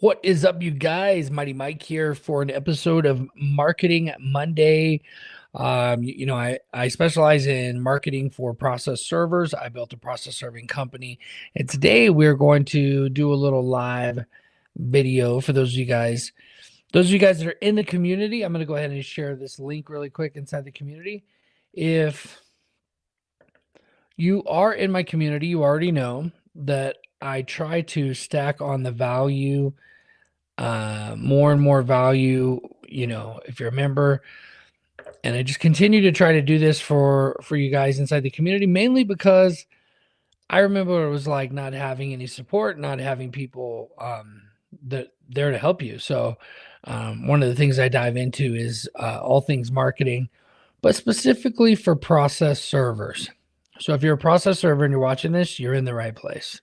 What is up, you guys? Mighty Mike here for an episode of Marketing Monday. I specialize in marketing for process servers. I built a process serving company, and today we're going to do a little live video for those of you guys. Those of you guys that are in the community, I'm going to go ahead and share this link really quick inside the community. If you are in my community, you already know that I try to stack on the value, more and more value, if you're a member. And I just continue to try to do this for you guys inside the community, mainly because I remember what it was like not having any support, not having people that there to help you. So one of the things I dive into is all things marketing, but specifically for process servers. So if you're a process server and you're watching this, you're in the right place.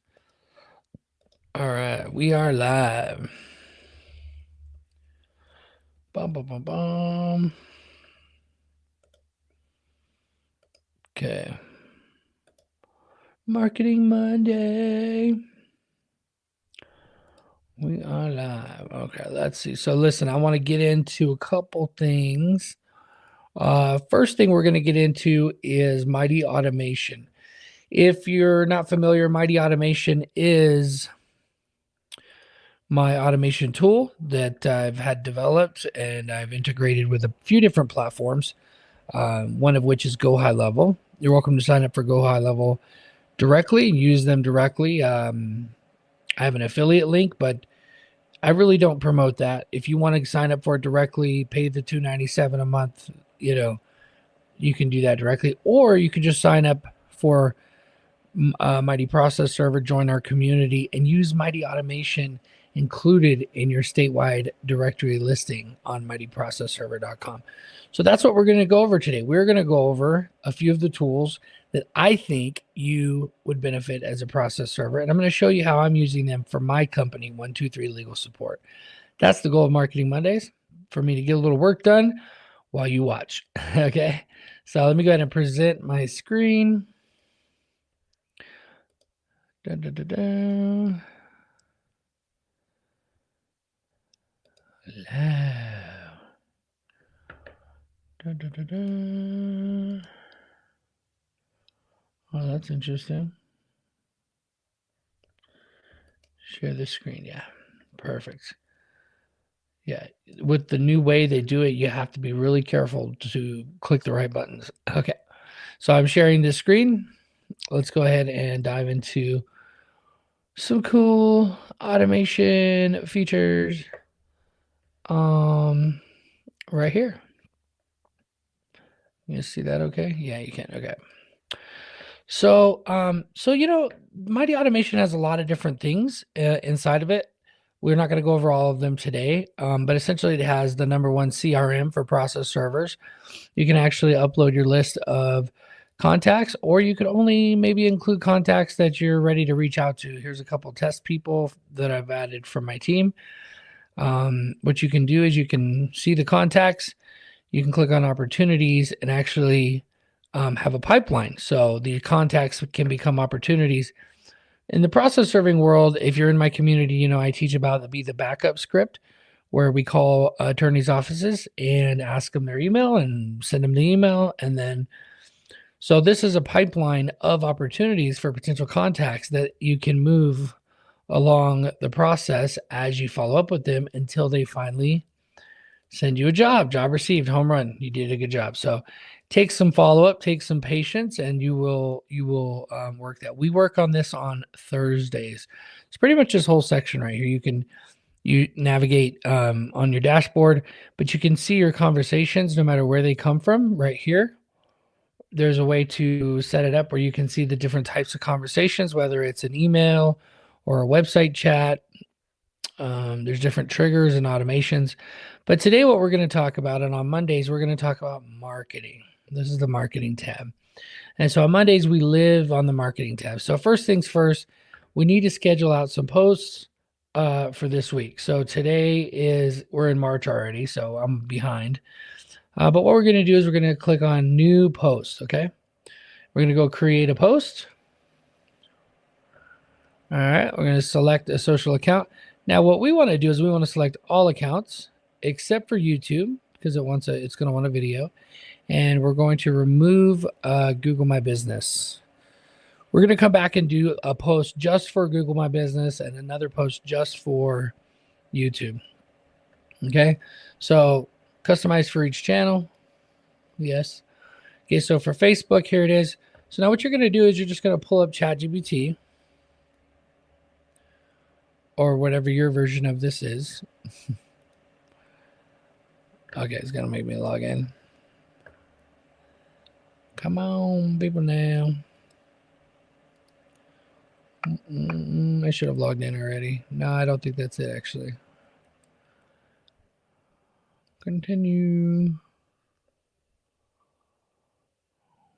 All right, we are live. Bum, bum, bum, bum. Okay. Marketing Monday. We are live. Okay, let's see. So listen, I want to get into a couple things. First thing we're going to get into is Mighty Automation. If you're not familiar, Mighty Automation is my automation tool that I've had developed and I've integrated with a few different platforms, one of which is Go High Level. You're welcome to sign up for Go High Level directly and use them directly. I have an affiliate link, but I really don't promote that. If you want to sign up for it directly, pay the $297 a month, you can do that directly, or you can just sign up for Mighty Process Server, join our community, and use Mighty Automation included in your statewide directory listing on mightyprocessserver.com. So that's what we're going to go over today. We're going to go over a few of the tools that I think you would benefit as a process server, and I'm going to show you how I'm using them for my company, 123 Legal Support. That's the goal of Marketing Mondays, for me to get a little work done while you watch. Okay, so let me go ahead and present my screen. Da, da, da, da. Da, da, da, da. Oh, that's interesting. Share the screen. Yeah, perfect. Yeah, with the new way they do it, you have to be really careful to click the right buttons. Okay, so I'm sharing this screen. Let's go ahead and dive into some cool automation features right here. You see that okay? Yeah, you can. Okay. So Mighty Automation has a lot of different things inside of it. We're not going to go over all of them today, but essentially it has the #1 CRM for process servers. You can actually upload your list of contacts, or you could only maybe include contacts that you're ready to reach out to. Here's a couple test people that I've added from my team. What you can do is you can see the contacts, you can click on opportunities and actually have a pipeline. So the contacts can become opportunities. In the process serving world, if you're in my community, I teach about the backup script, where we call attorneys' offices and ask them their email and send them the email. And then, so this is a pipeline of opportunities for potential contacts that you can move along the process as you follow up with them until they finally send you a job. Job received, home run. You did a good job. So take some follow-up, take some patience, and you will work that. We work on this on Thursdays. It's pretty much this whole section right here. You navigate on your dashboard, but you can see your conversations no matter where they come from right here. There's a way to set it up where you can see the different types of conversations, whether it's an email or a website chat. There's different triggers and automations. But today what we're going to talk about, and on Mondays, we're going to talk about marketing. This is the marketing tab. And so on Mondays, we live on the marketing tab. So first things first, we need to schedule out some posts for this week. So we're in March already, so I'm behind. But what we're going to do is we're going to click on new post, okay? We're going to go create a post. All right, we're going to select a social account. Now, what we want to do is we want to select all accounts except for YouTube because it's going to want a video, and we're going to remove Google My Business. We're going to come back and do a post just for Google My Business and another post just for YouTube. Okay, so customize for each channel. Yes. Okay, so for Facebook, here it is. So now what you're going to do is you're just going to pull up ChatGPT or whatever your version of this is. Okay, it's going to make me log in. Come on, people now. I should have logged in already. No, I don't think that's it, actually. Continue.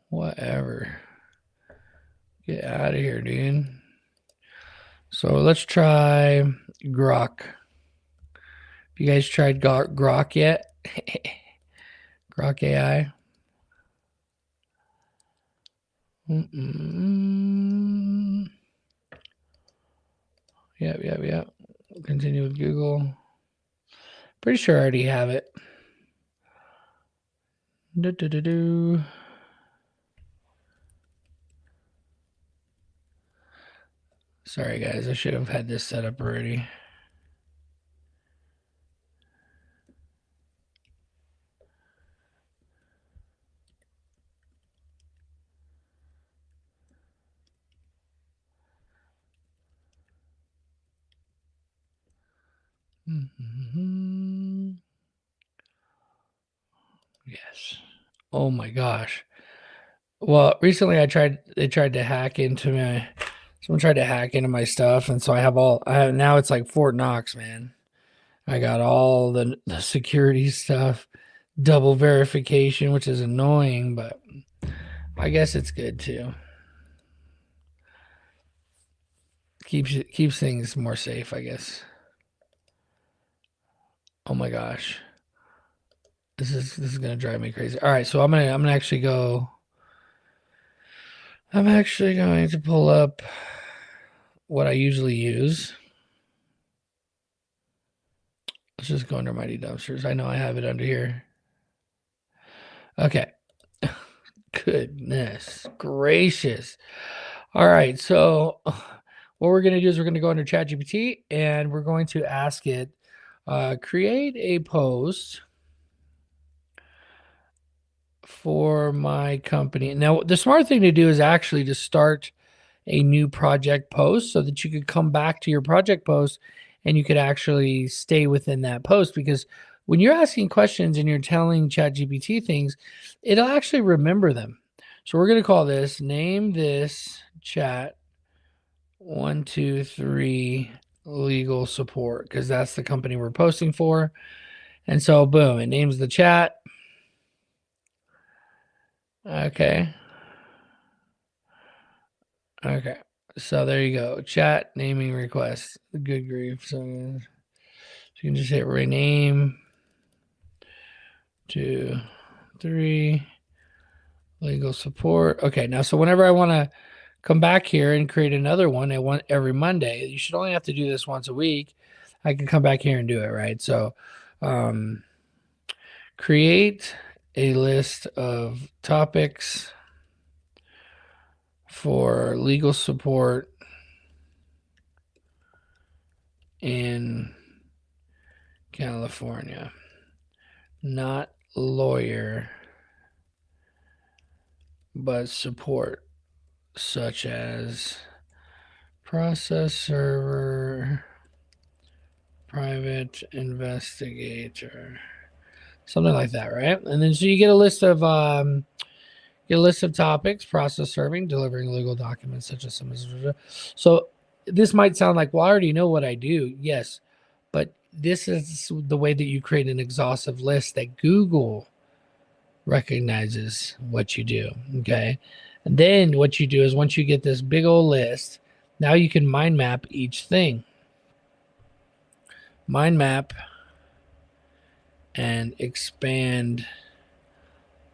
Whatever. Get out of here, dude. So let's try Grok. You guys tried Grok yet? Grok AI. Yep. Continue with Google. Pretty sure I already have it. Sorry, guys. I should have had this set up already. Yes. Oh my gosh. Well, recently they tried to hack into someone tried to hack into my stuff, and so now it's like Fort Knox, man. I got all the security stuff, double verification, which is annoying, but I guess it's good too. Keeps things more safe, I guess. Oh my gosh. This is gonna drive me crazy. All right, so I'm gonna actually go. I'm actually going to pull up what I usually use. Let's just go under Mighty Dumpsters. I know I have it under here. Okay. Goodness gracious. All right, so what we're going to do is we're going to go under ChatGPT and we're going to ask it, create a post for my company. Now, the smart thing to do is actually to start a new project post so that you could come back to your project post and you could actually stay within that post, because when you're asking questions and you're telling ChatGPT things, it'll actually remember them. So we're going to call this, name this chat 123 legal support, because that's the company we're posting for. And so boom, it names the chat. Okay. So there you go. Chat naming request. Good grief. So you can just hit rename 2, 3 legal support. Okay, now so whenever I want to come back here and create another one, every Monday. You should only have to do this once a week. I can come back here and do it, right? So create a list of topics for legal support in California. Not lawyer, but support, such as process server, private investigator, something like that, right? And then so you get a list of topics: process serving, delivering legal documents such as some. So this might sound like, well, I already know what I do. Yes, but this is the way that you create an exhaustive list that Google recognizes what you do. Okay. And then what you do is once you get this big old list, now you can mind map each thing. Mind map and expand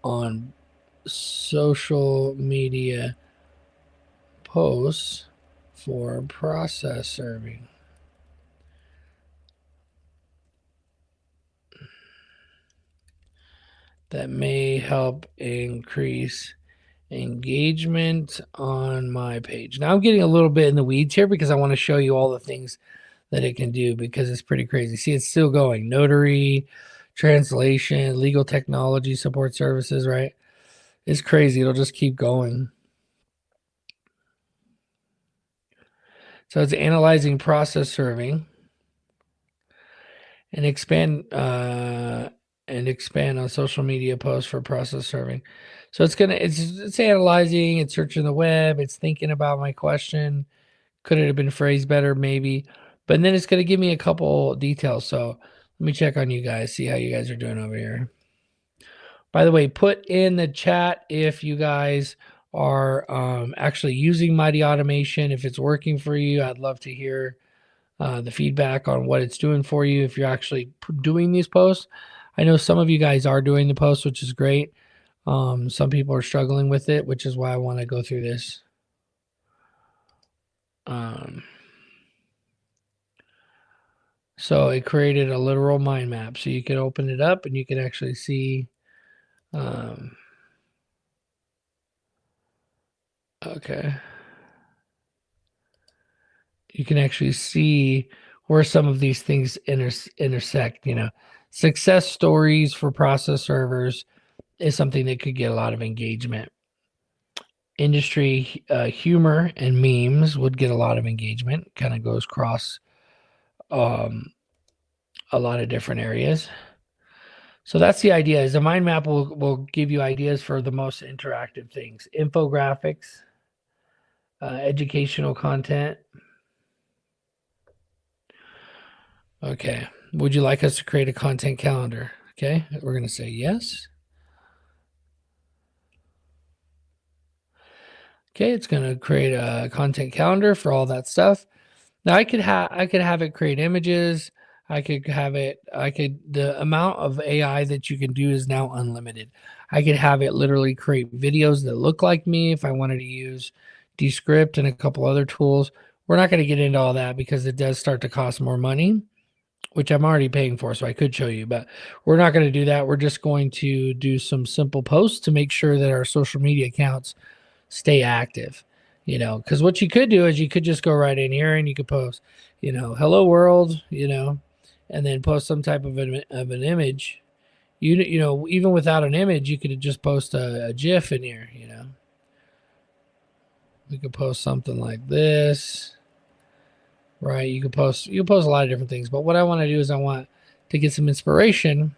on social media posts for process serving. that may help increase engagement on my page. Now I'm getting a little bit in the weeds here because I want to show you all the things that it can do because it's pretty crazy. See, it's still going. Notary, translation, legal technology, support services, right? It's crazy. It'll just keep going. So it's analyzing process serving and expand on social media posts for process serving. So it's analyzing, it's searching the web, it's thinking about my question. Could it have been phrased better? Maybe. But then it's going to give me a couple details. So let me check on you guys, see how you guys are doing over here. By the way, put in the chat if you guys are actually using Mighty Automation. If it's working for you, I'd love to hear the feedback on what it's doing for you if you're actually doing these posts. I know some of you guys are doing the posts, which is great. Some people are struggling with it, which is why I want to go through this. So it created a literal mind map. So you can open it up and you can actually see. Okay. You can actually see where some of these things intersect. Success stories for process servers is something that could get a lot of engagement. Industry humor and memes would get a lot of engagement. Kind of goes across a lot of different areas. So that's the idea. Is the mind map will give you ideas for the most interactive things, infographics, educational content. Okay. Would you like us to create a content calendar? Okay. We're going to say yes. Okay. It's going to create a content calendar for all that stuff. Now I could have it create images. The amount of AI that you can do is now unlimited. I could have it literally create videos that look like me if I wanted to use Descript and a couple other tools. We're not going to get into all that because it does start to cost more money, which I'm already paying for, so I could show you, but we're not going to do that. We're just going to do some simple posts to make sure that our social media accounts stay active, because what you could do is you could just go right in here and you could post, hello world, and then post some type of an image. Even without an image, you could just post a GIF in here, We could post something like this, right? You could post a lot of different things, but what I want to do is I want to get some inspiration.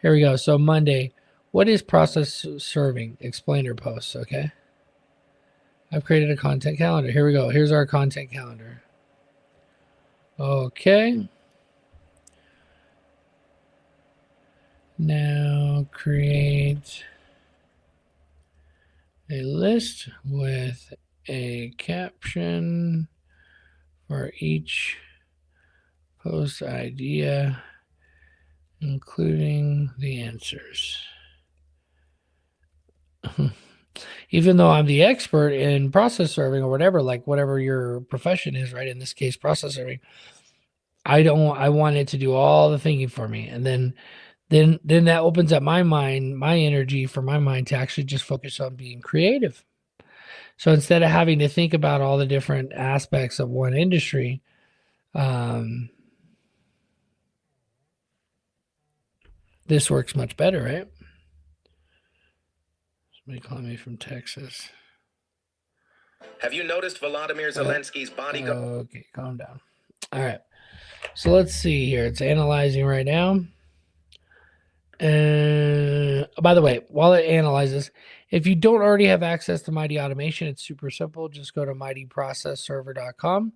Here we go. So Monday, what is process serving? Explainer posts, okay? I've created a content calendar. Here we go. Here's our content calendar. Okay. Now create a list with a caption for each post idea, including the answers. Even though I'm the expert in process serving or whatever, like whatever your profession is, right? In this case, process serving, I want it to do all the thinking for me. And then that opens up my mind, my energy for my mind to actually just focus on being creative. So instead of having to think about all the different aspects of one industry, this works much better, right? Somebody calling me from Texas. Have you noticed Volodymyr Zelensky's bodyguard? Okay, calm down. All right. So let's see here. It's analyzing right now. By the way, while it analyzes, if you don't already have access to Mighty Automation, it's super simple. Just go to mightyprocessserver.com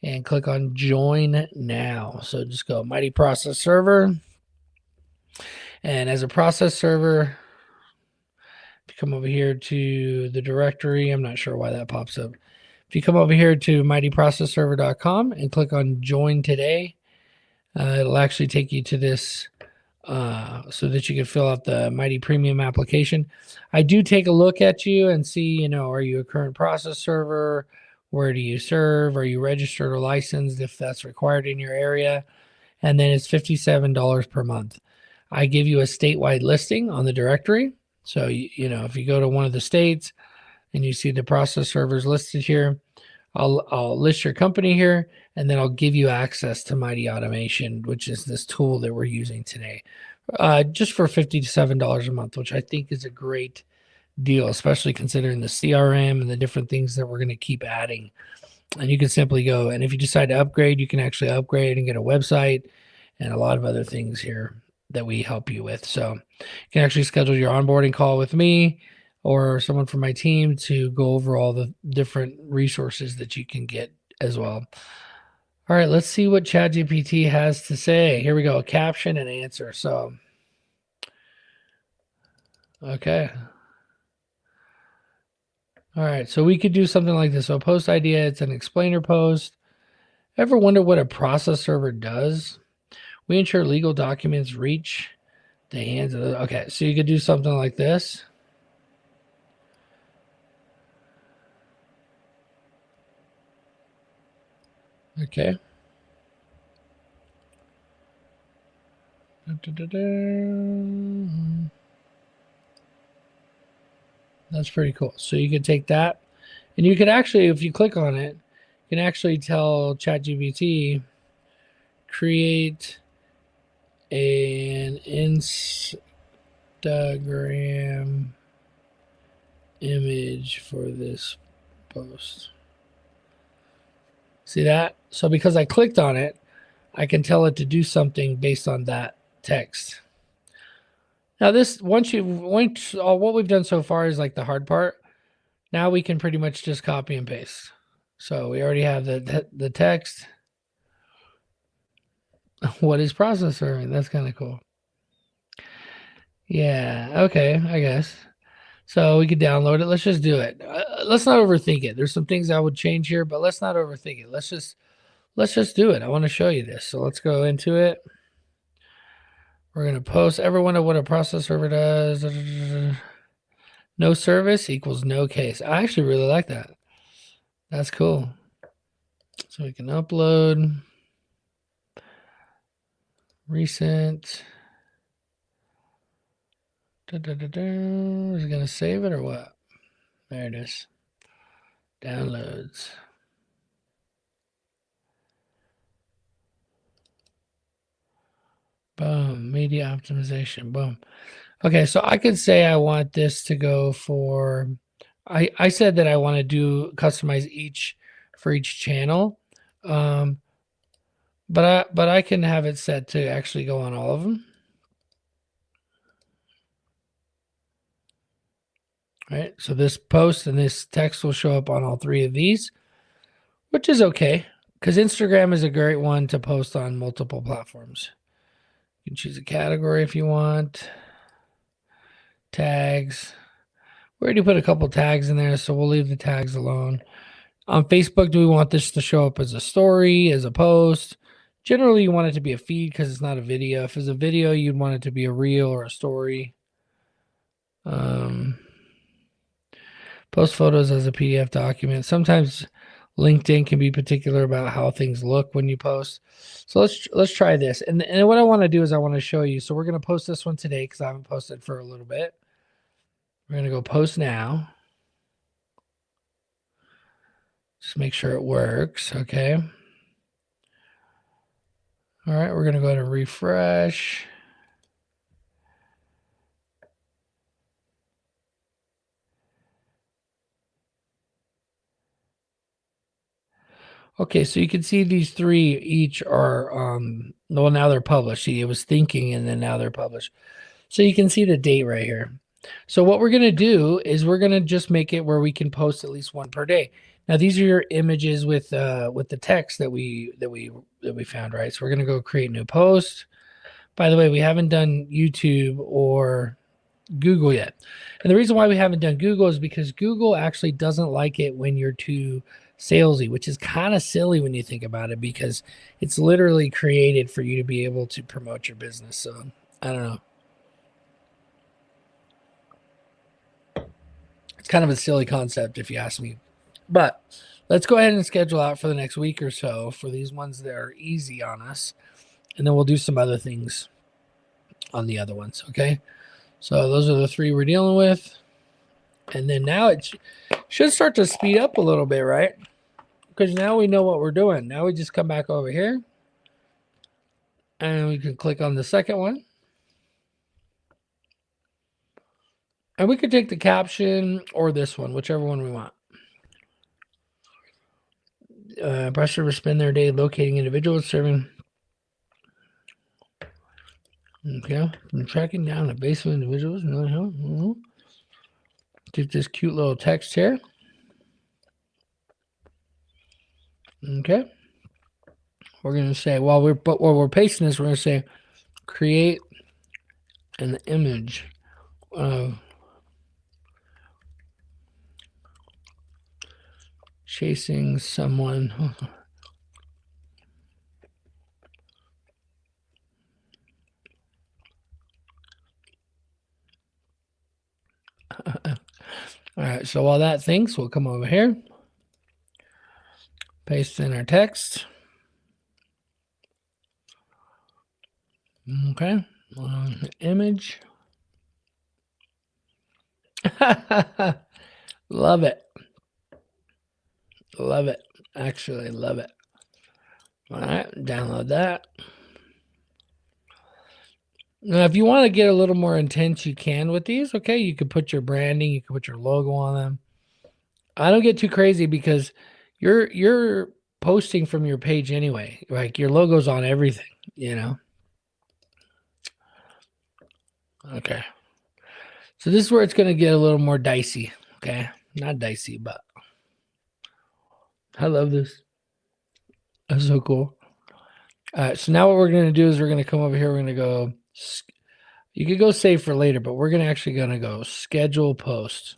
and click on join now. So just go Mighty Process Server. And as a process server, if you come over here to the directory, I'm not sure why that pops up. If you come over here to mightyprocessserver.com and click on join today, it'll actually take you to this so that you can fill out the Mighty Premium application. I do take a look at you and see, are you a current process server? Where do you serve? Are you registered or licensed if that's required in your area? And then it's $57 per month. I give you a statewide listing on the directory. So, you know, if you go to one of the states and you see the process servers listed here, I'll list your company here, and then I'll give you access to Mighty Automation, which is this tool that we're using today, just for $57 a month, which I think is a great deal, especially considering the CRM and the different things that we're going to keep adding. And you can simply go, and if you decide to upgrade, you can actually upgrade and get a website and a lot of other things here that we help you with. So you can actually schedule your onboarding call with me or someone from my team to go over all the different resources that you can get as well. All right, let's see what ChatGPT has to say. Here we go, a caption and answer. So, okay. All right, so we could do something like this. So post idea, it's an explainer post. Ever wonder what a process server does? We ensure legal documents reach the hands of the, okay, so you could do something like this. Okay. That's pretty cool. So you can take that, and you can actually, if you click on it, you can actually tell ChatGPT create an Instagram image for this post. See that? So because I clicked on it, I can tell it to do something based on that text. Now this, once what we've done so far is like the hard part. Now we can pretty much just copy and paste. So we already have the text. What is process serving? That's kind of cool. Yeah, okay, I guess. So we could download it. Let's just do it. Let's not overthink it. There's some things I would change here, but let's not overthink it. Let's just do it. I want to show you this. So let's go into it. We're going to post. Ever wonder what a process server does? No service equals no case. I actually really like that. That's cool. So we can upload recent. Is it going to save it or what? There it is. Downloads. Boom. Media optimization. Boom. Okay, so I could say I want this to go for, I said that I want to do customize each for each channel. But I can have it set to actually go on all of them. Right, so this post and this text will show up on all three of these, which is okay because Instagram is a great one to post on multiple platforms. You can choose a category if you want. Tags. We already put a couple tags in there, so we'll leave the tags alone. On Facebook, do we want this to show up as a story, as a post? Generally, you want it to be a feed because it's not a video. If it's a video, you'd want it to be a reel or a story. Post photos as a PDF document. Sometimes LinkedIn can be particular about how things look when you post. So let's try this. And what I want to do is I want to show you. So we're going to post this one today because I haven't posted for a little bit. We're going to go post now. Just make sure it works. Okay. All right. We're going to go ahead and refresh. Okay, so you can see these three each are, well, now they're published. See, it was thinking and then now they're published. So you can see the date right here. So what we're going to do is we're going to just make it where we can post at least one per day. Now, these are your images with the text that we found, right? So we're going to go create new post. By the way, we haven't done YouTube or Google yet. And the reason why we haven't done Google is because Google actually doesn't like it when you're too salesy, which is kind of silly when you think about it because it's literally created for you to be able to promote your business. So I don't know. It's kind of a silly concept if you ask me. But let's go ahead and schedule out for the next week or so for these ones that are easy on us. And then we'll do some other things on the other ones. Okay. So those are the 3 we're dealing with. And then now it should start to speed up a little bit, right? Because now we know what we're doing. Now we just come back over here and we can click on the second one. And we could take the caption or this one, whichever one we want. Press server spend their day locating individuals serving. Okay, I'm tracking down a base of individuals. Get this cute little text here. Okay, we're gonna say while we're pasting this, we're gonna say create an image of chasing someone. All right, so while that thinks, we'll come over here, paste in our text. Okay, image. Love it. Love it. Actually, love it. All right, download that. Now, if you want to get a little more intense, you can with these. Okay, you can put your branding, you can put your logo on them. I don't get too crazy because you're posting from your page anyway. Like your logo's on everything, you know. Okay. So this is where it's going to get a little more dicey. Okay, not dicey, but I love this. That's so cool. All right, so now what we're going to do is we're going to come over here. We're going to go. You could go save for later, but we're going to go schedule post.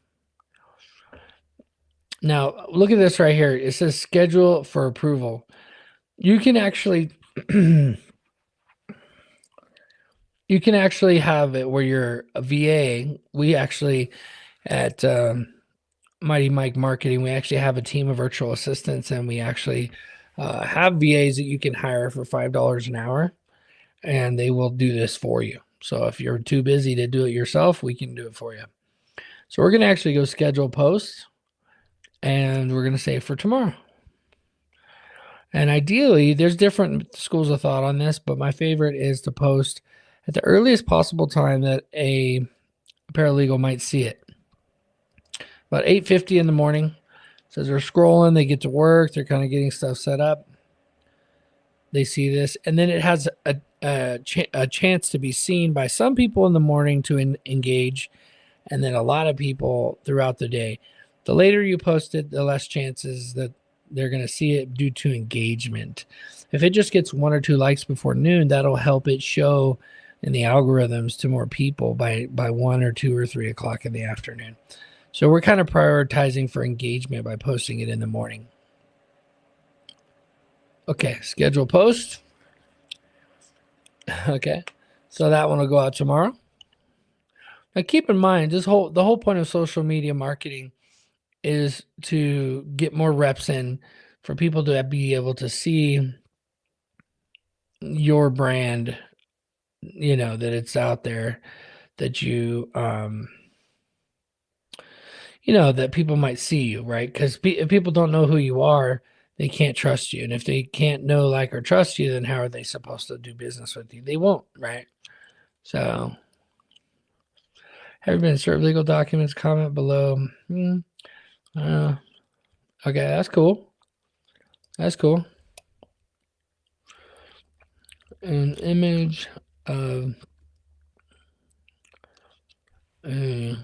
Now, look at this right here. It says schedule for approval. You can actually you can actually have it where you're a VA. We actually at Mighty Mike Marketing, we actually have a team of virtual assistants, and we actually have VAs that you can hire for $5 an hour, and they will do this for you. So if you're too busy to do it yourself, we can do it for you. So we're going to actually go schedule posts, and we're going to say for tomorrow. And ideally, there's different schools of thought on this, but my favorite is to post at the earliest possible time that a paralegal might see it. About 8:50 in the morning. Says they're scrolling, they get to work, they're kind of getting stuff set up. They see this, and then it has a chance to be seen by some people in the morning to engage, and then a lot of people throughout the day. The later you post it, the less chances that they're going to see it due to engagement. If it just gets 1 or 2 likes before noon, that'll help it show in the algorithms to more people by 1 or 2 or 3 o'clock in the afternoon. So we're kind of prioritizing for engagement by posting it in the morning. Okay, schedule post. Okay, so that one will go out tomorrow. Now keep in mind, the whole point of social media marketing is to get more reps in for people to be able to see your brand, you know, that it's out there, that you that people might see you, right? Because if people don't know who you are, they can't trust you. And if they can't know, like, or trust you, then how are they supposed to do business with you? They won't, right? So, have you been served legal documents? Comment below. Okay, that's cool. That's cool. An image of a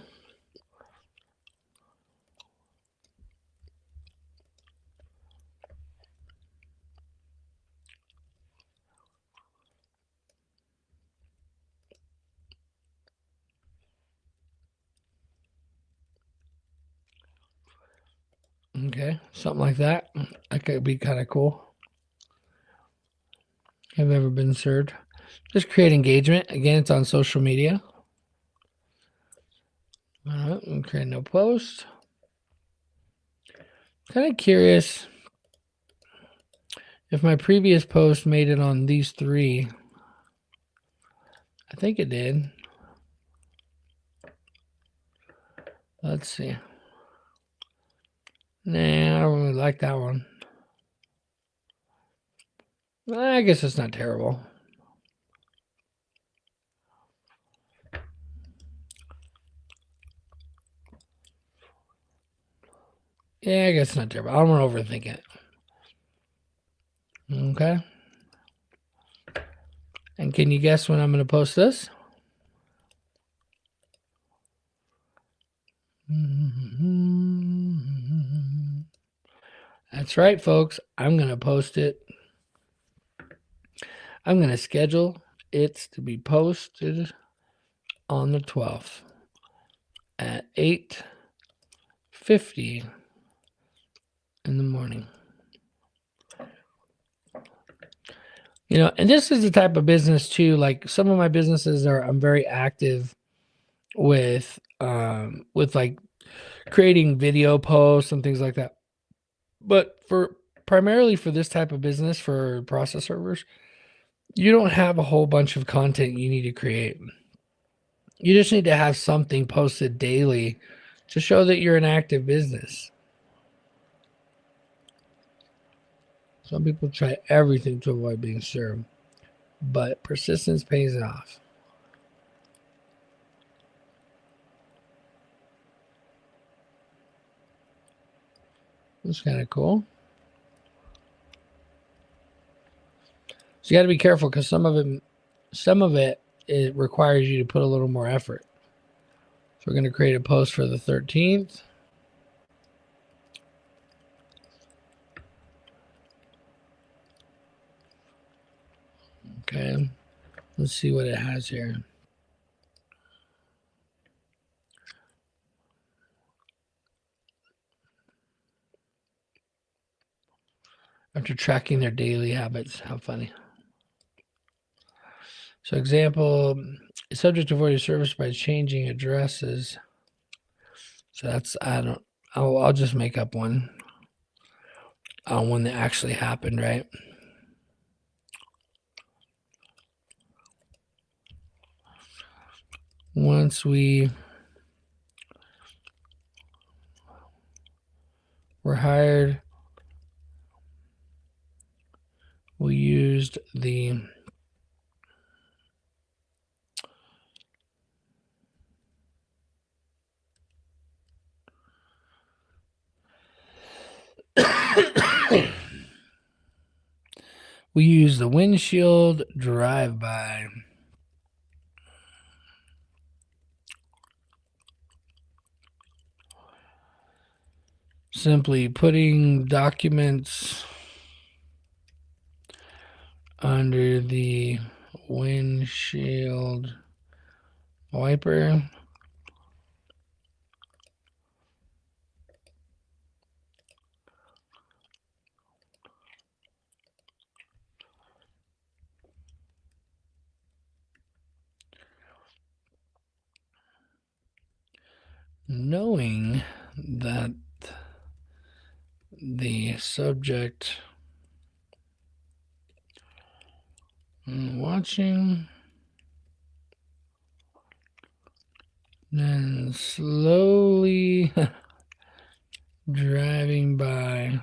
okay, something like that. That could be kind of cool. Have ever been served? Just create engagement. Again, it's on social media. All right, and create no post. Kind of curious if my previous post made it on these 3. I think it did. Let's see. Nah, I don't really like that one. I guess it's not terrible. Yeah, I guess it's not terrible. I don't want to overthink it. Okay. And can you guess when I'm going to post this? That's right, folks. I'm going to post it. I'm going to schedule it to be posted on the 12th at 8:50 in the morning. You know, and this is the type of business too. Like some of my businesses I'm very active with like creating video posts and things like that. But primarily for this type of business, for process servers, you don't have a whole bunch of content you need to create. You just need to have something posted daily to show that you're an active business. Some people try everything to avoid being served, but persistence pays off. That's kind of cool. So you got to be careful because some of it requires you to put a little more effort. So we're going to create a post for the 13th. Okay, let's see what it has here. After tracking their daily habits, how funny. So example, subject to avoid service by changing addresses. So that's, I'll just make up one. One that actually happened, right? Once we were hired, we used the windshield drive-by. Simply putting documents under the windshield wiper. Knowing that the subject watching, then slowly driving by.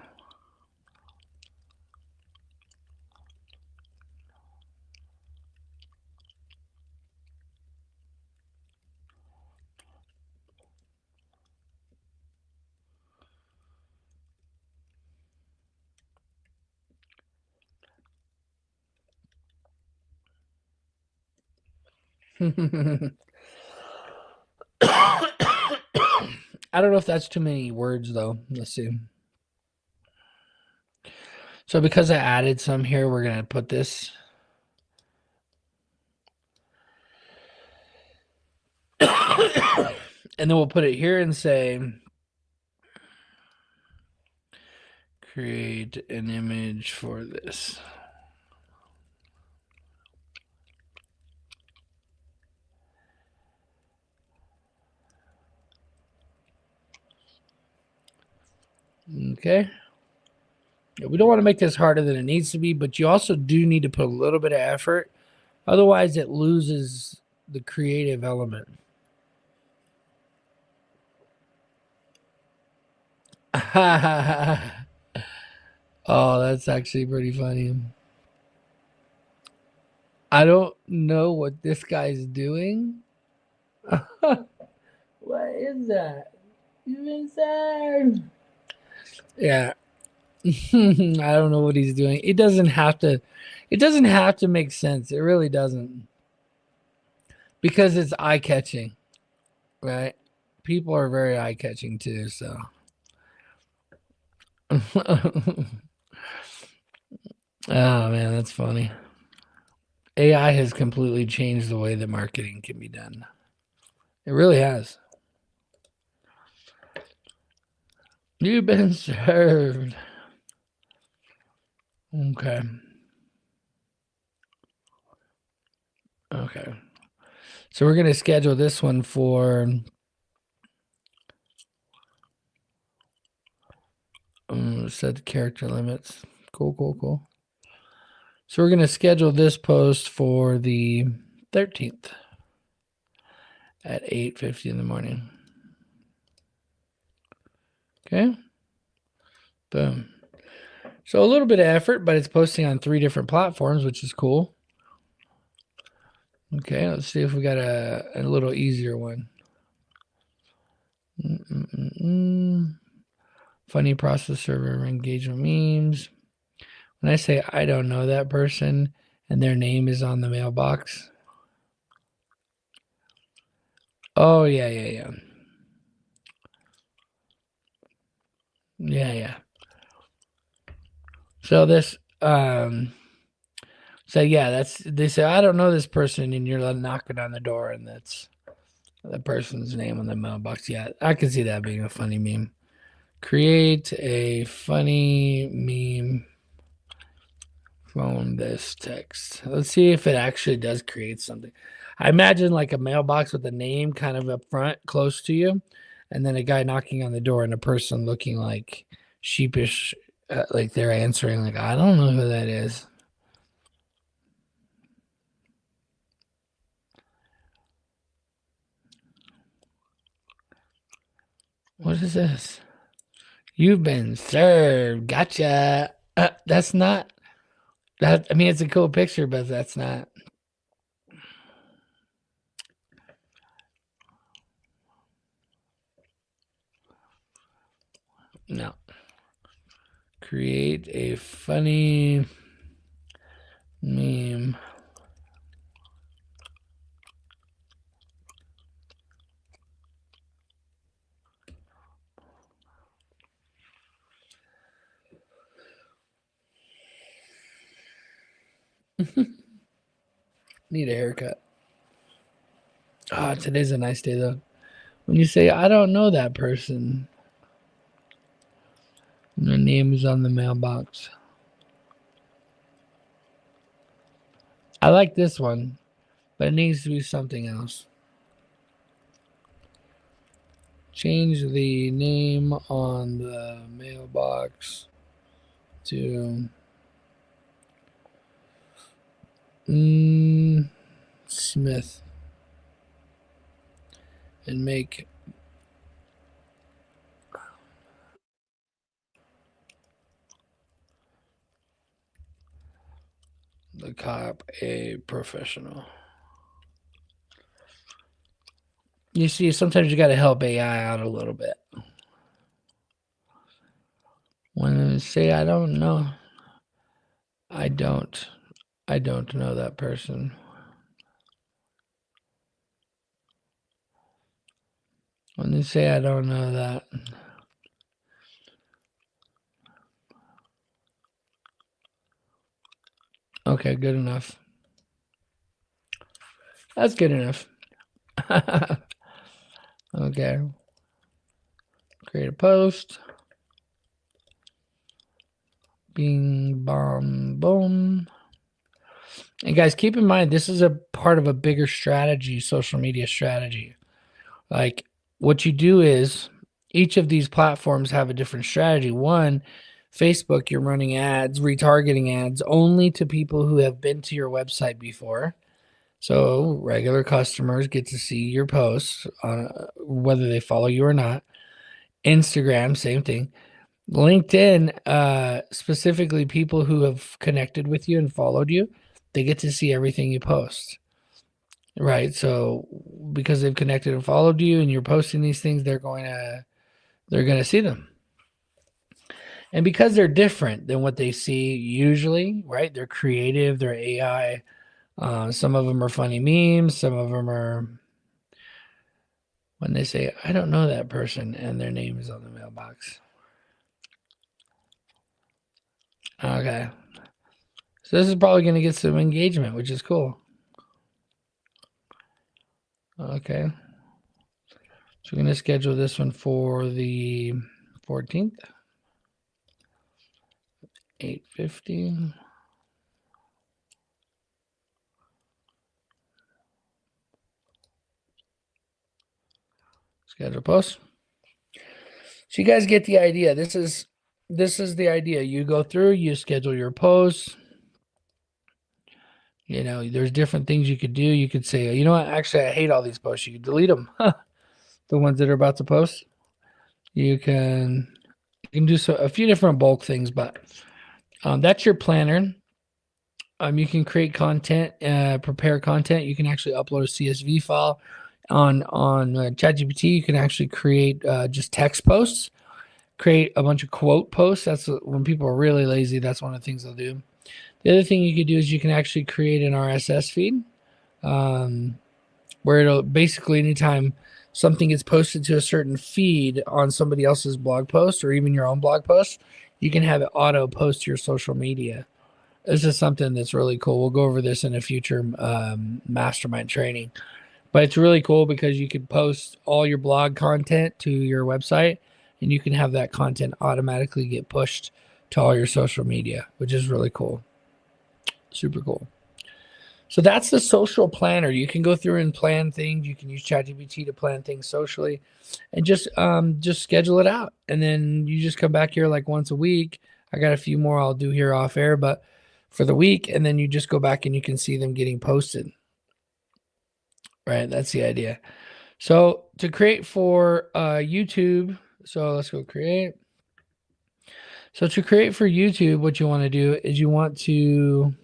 I don't know if that's too many words though. Let's see. So because I added some here, we're going to put this. And then we'll put it here and say, create an image for this. Okay. We don't want to make this harder than it needs to be, but you also do need to put a little bit of effort Otherwise, it loses the creative element. Oh, that's actually pretty funny. I don't know what this guy's doing. What is that? You insane? Yeah. I don't know what he's doing. It doesn't have to make sense. It really doesn't. Because it's eye-catching, right? People are very eye-catching too, so. Oh man, that's funny. AI has completely changed the way that marketing can be done. It really has. You've been served. Okay. Okay. So we're going to schedule this one for set the character limits. Cool. So we're going to schedule this post for the 13th at 8:50 in the morning. Okay. Boom. So a little bit of effort, but it's posting on 3 different platforms, which is cool. Okay, let's see if we got a little easier one. Funny process server engagement memes. When I say I don't know that person and their name is on the mailbox. Oh, yeah. Yeah. So this, so yeah, they say, I don't know this person, and you're knocking on the door, and that's the person's name on the mailbox. Yeah, I can see that being a funny meme. Create a funny meme from this text. Let's see if it actually does create something. I imagine like a mailbox with a name kind of up front, close to you, and then a guy knocking on the door and a person looking like sheepish, like they're answering, like, I don't know who that is. What is this? You've been served. Gotcha. That's not that. I mean, it's a cool picture, but that's not. No. Create a funny meme. Need a haircut. Ah, today's a nice day though. When you say I don't know that person, and their name is on the mailbox. I like this one, but it needs to be something else. Change the name on the mailbox to Smith and make the cop a professional. You see, sometimes you got to help AI out a little bit. When I say I don't know, I don't know that person. When they say I don't know that. Okay, good enough. That's good enough. Okay. Create a post. Bing, bom, boom. And guys, keep in mind, this is a part of a bigger strategy, social media strategy. Like what you do is each of these platforms have a different strategy. One, Facebook, you're running ads, retargeting ads only to people who have been to your website before. So regular customers get to see your posts, whether they follow you or not. Instagram, same thing. LinkedIn, specifically people who have connected with you and followed you, they get to see everything you post. Right. So because they've connected and followed you and you're posting these things, they're going to see them. And because they're different than what they see usually, right? They're creative, they're AI. Some of them are funny memes, some of them are when they say, I don't know that person, and their name is on the mailbox. Okay. So this is probably going to get some engagement, which is cool. Okay. So we're going to schedule this one for the 14th. 8:50. Schedule post. So you guys get the idea. This is the idea. You go through, you schedule your posts. You know, there's different things you could do. You could say, you know what, actually I hate all these posts. You could delete them. The ones that are about to post. You can do a few different bulk things, but that's your planner. You can create content, prepare content. You can actually upload a CSV file on ChatGPT. You can actually create just text posts, create a bunch of quote posts. That's when people are really lazy. That's one of the things they'll do. The other thing you could do is you can actually create an RSS feed, where it'll basically anytime something gets posted to a certain feed on somebody else's blog post or even your own blog post, you can have it auto post to your social media. This is something that's really cool. We'll go over this in a future mastermind training. But it's really cool because you can post all your blog content to your website and you can have that content automatically get pushed to all your social media, which is really cool. Super cool. So that's the social planner. You can go through and plan things. You can use ChatGPT to plan things socially and just schedule it out. And then you just come back here like once a week. I got a few more I'll do here off air, but for the week, and then you just go back and you can see them getting posted. Right? That's the idea. So to create for YouTube, so let's go create. So to create for YouTube, what you want to do is you want to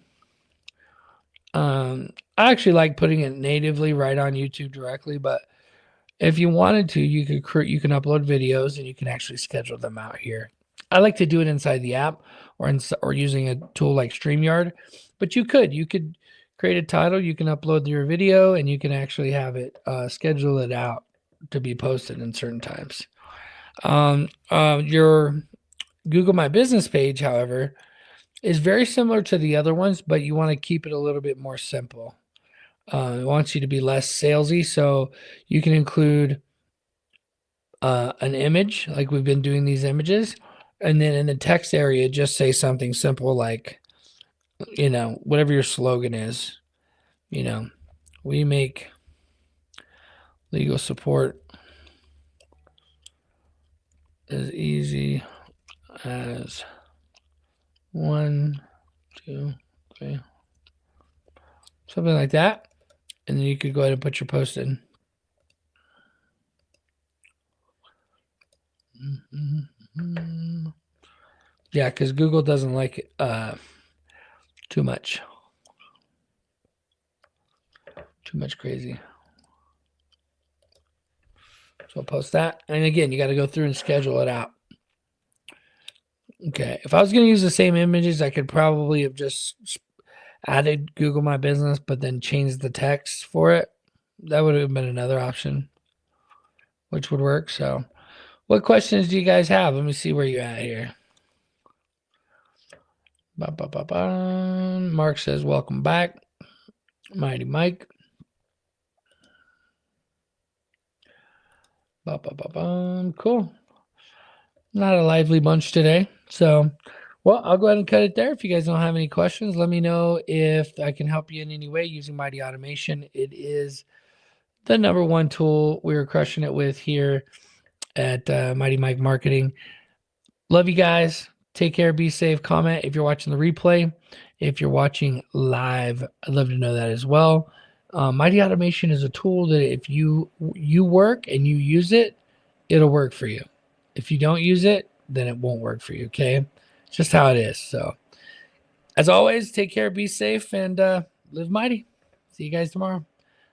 I actually like putting it natively right on YouTube directly, but if you wanted to, you can upload videos and you can actually schedule them out here. I like to do it inside the app or using a tool like StreamYard, but you could create a title, you can upload your video, and you can actually have it schedule it out to be posted in certain times. Your Google My Business page, however, is very similar to the other ones, but you want to keep it a little bit more simple. It wants you to be less salesy, so you can include an image, like we've been doing these images, and then in the text area, just say something simple like, you know, whatever your slogan is. You know, we make legal support as easy as 1, 2, 3, something like that. And then you could go ahead and put your post in. Yeah, because Google doesn't like it too much. Too much crazy. So I'll post that. And again, you got to go through and schedule it out. Okay. If I was going to use the same images, I could probably have just added Google My Business, but then changed the text for it. That would have been another option, which would work. So what questions do you guys have? Let me see where you're at here. Mark says, welcome back. Mighty Mike. Cool. Not a lively bunch today. So, well, I'll go ahead and cut it there. If you guys don't have any questions, let me know if I can help you in any way using Mighty Automation. It is the #1 tool we're crushing it with here at Mighty Mike Marketing. Love you guys. Take care. Be safe. Comment if you're watching the replay. If you're watching live, I'd love to know that as well. Mighty Automation is a tool that if you work and you use it, it'll work for you. If you don't use it, then it won't work for you. Okay, it's just how it is. So, as always, take care, be safe, and live mighty. See you guys tomorrow,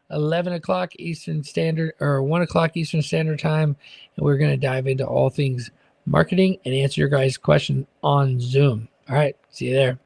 11 o'clock Eastern Standard or 1 o'clock Eastern Standard Time, and we're going to dive into all things marketing and answer your guys' question on Zoom. All right, see you there.